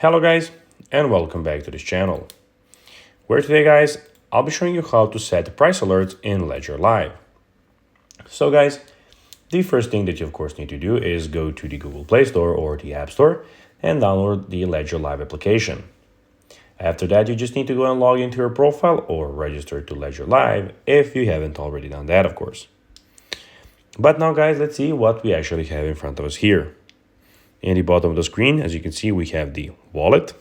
Hello guys, and welcome back to this channel, where today guys, I'll be showing you how to set price alerts in Ledger Live. So guys, the first thing that you of course need to do is go to the Google Play Store or the App Store and download the Ledger Live application. After that, you just need to go and log into your profile or register to Ledger Live if you haven't already done that, of course. But now guys, let's see what we actually have in front of us here. In the bottom of the screen, as you can see, we have the wallet,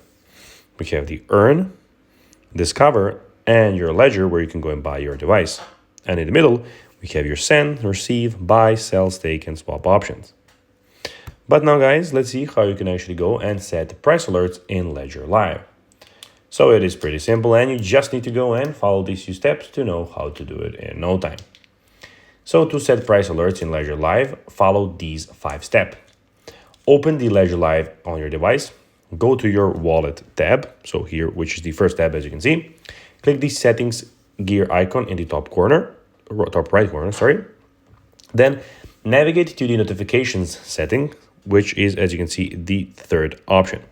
we have the earn, discover, and your ledger where you can go and buy your device. And in the middle, we have your send, receive, buy, sell, stake, and swap options. But now guys, let's see how you can actually go and set price alerts in Ledger Live. So it is pretty simple, and you just need to go and follow these few steps to know how to do it in no time. So to set price alerts in Ledger Live, follow these 5 steps. Open the Ledger Live on your device, go to your wallet tab, so here, which is the first tab as you can see, click the settings gear icon in the top right corner, Then navigate to the notifications setting, which is, as you can see, the third option.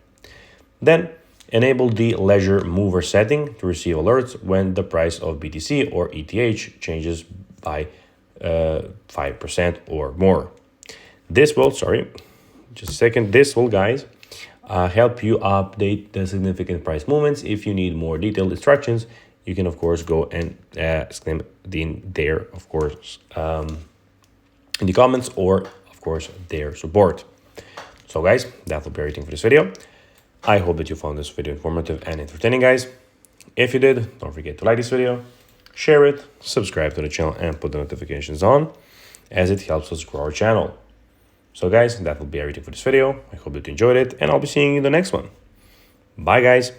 Then enable the Ledger Mover setting to receive alerts when the price of BTC or ETH changes by 5% or more. This will, this will, guys, help you update the significant price movements. If you need more detailed instructions, you can, of course, go and ask them there, of course, in the comments or, of course, their support. So, guys, that will be everything for this video. I hope that you found this video informative and entertaining, guys. If you did, don't forget to like this video, share it, subscribe to the channel, and put the notifications on, as it helps us grow our channel. So guys, that will be everything for this video. I hope that you enjoyed it, and I'll be seeing you in the next one. Bye guys.